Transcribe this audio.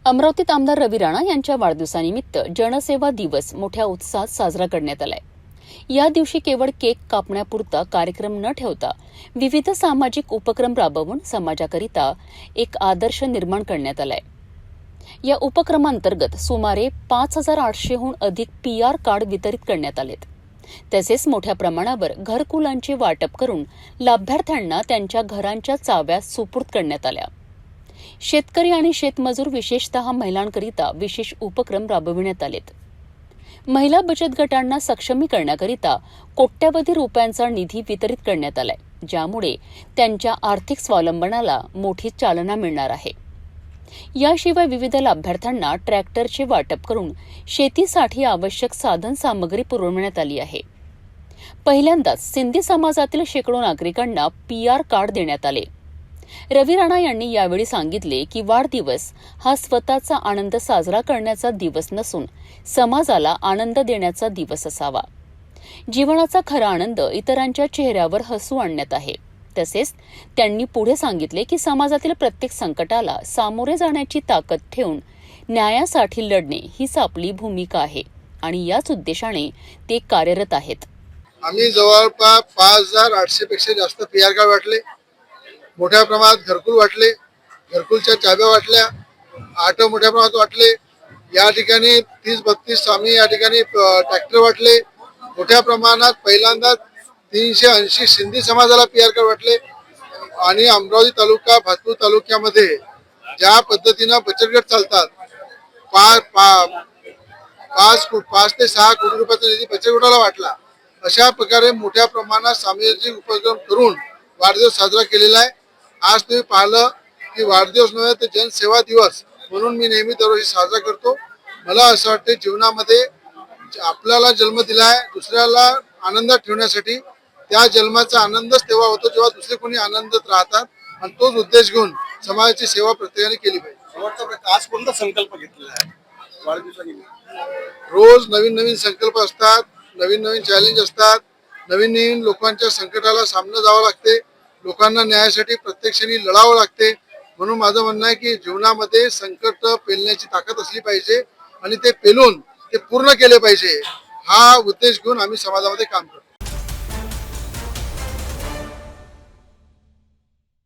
अमरावतीत आमदार रवी राणा यांच्या वाढदिवसानिमित्त जनसेवा दिवस मोठ्या उत्साहात साजरा करण्यात आलाय। या दिवशी केवळ केक कापण्यापुरता कार्यक्रम न ठेवता विविध सामाजिक उपक्रम राबवून समाजाकरिता एक आदर्श निर्माण करण्यात आलाय। या उपक्रमांतर्गत सुमारे 5,800हून अधिक PR कार्ड वितरित करण्यात आलेत। तसेच मोठ्या प्रमाणावर घरकुलांचे वाटप करून लाभार्थ्यांना त्यांच्या घरांच्या चाव्या सुपूर्द करण्यात आल्या। शेतकरी आणि शेतमजूर विशेषतः महिलांकरिता विशेष उपक्रम राबविण्यात आलेत। महिला बचत गटांना सक्षमीकरणाकरिता कोट्यवधी रुपयांचा निधी वितरित करण्यात आलाय, ज्यामुळे त्यांच्या आर्थिक स्वावलंबनाला मोठी चालना मिळणार आहे। याशिवाय विविध लाभार्थ्यांना ट्रॅक्टरचे वाटप करून शेतीसाठी आवश्यक साधन सामग्री पुरवण्यात आली आहे। पहिल्यांदाच सिंधी समाजातील शेकडो नागरिकांना PR कार्ड देण्यात आले। रवी राणा यांनी यावेळी सांगितले की वाढदिवस हा स्वतःचा आनंद साजरा करण्याचा दिवस नसून समाजाला आनंद देण्याचा दिवस असावा। जीवनाचा खरा आनंद इतरांच्या चेहऱ्यावर हसू आणण्यात आहे। तसेच त्यांनी पुढे सांगितले की समाजातील प्रत्येक संकटाला सामोरे जाण्याची ताकद ठेवून न्यायासाठी लढणे हीच आपली भूमिका आहे आणि याच उद्देशाने ते कार्यरत आहेत। आम्ही जवळपास 5,800 पेक्षा जास्त PR कार्ड वाटले, मोठ्या प्रमाणात घरकुल वाटले, घरकुलच्या चाव्या वाटल्या, ऑटो मोठ्या प्रमाणात वाटले। या ठिकाणी 30-32 आम्ही या ठिकाणी ट्रॅक्टर वाटले। मोठ्या प्रमाणात पहिल्यांदा 380 सिंधी समाजाला PR कार्ड वाटले आणि अमरावती तालुका भातपूर तालुक्यामध्ये ज्या पद्धतीनं बचत गट चालतात 5 ते 6 कोटी रुपयाचा निधी बचत गटाला वाटला। अशा प्रकारे मोठ्या प्रमाणात सामाजिक उपक्रम करून वाढदिवस साजरा केलेला आहे। आज तुम्ही पाहिलं की वाढदिवस नव्हे तर जनसेवा दिवस म्हणून मी नेहमी दरवर्षी साजरा करतो। मला असं वाटतं जीवनामध्ये आपल्याला जन्म दिलाय दुसऱ्याला आनंदात ठेवण्यासाठी, त्या जन्माचा आनंदच तेव्हा होतो जेव्हा दुसरे कोणी आनंदात राहतात आणि तोच उद्देश घेऊन समाजाची सेवा प्रत्येकाने केली पाहिजे। आज कोणता संकल्प घेतलेला आहे वाढदिवसानिमित्त? रोज नवीन नवीन संकल्प असतात, नवीन नवीन चॅलेंज असतात, नवीन नवीन लोकांच्या संकटाला सामोरं जावं लागते, लोकांना न्यायासाठी प्रत्यक्षाने लढावं लागते। म्हणून माझं म्हणणं आहे की जीवनामध्ये संकट पेलण्याची ताकद असली पाहिजे आणि ते पेलून ते पूर्ण केले पाहिजे, हा उद्देश घेऊन आम्ही समाजामध्ये काम करतो।